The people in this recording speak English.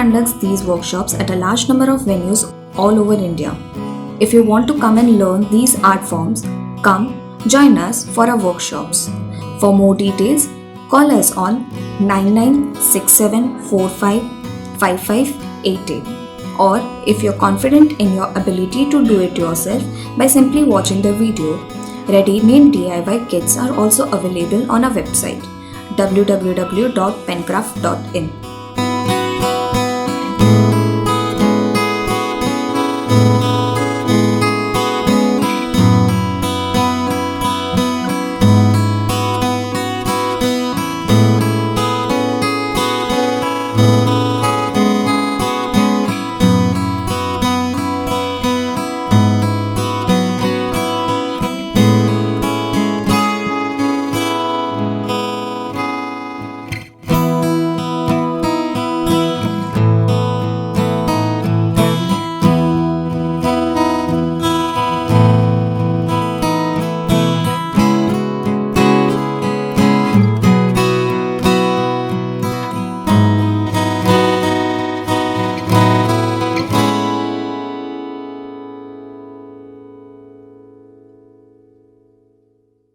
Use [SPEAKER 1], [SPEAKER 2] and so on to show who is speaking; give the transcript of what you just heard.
[SPEAKER 1] conducts these workshops at a large number of venues all over India. If you want to come and learn these art forms, come join us for our workshops. For more details, call us on 9967455588, or if you're confident in your ability to do it yourself by simply watching the video. Ready-made DIY kits are also available on our website www.penkraft.in.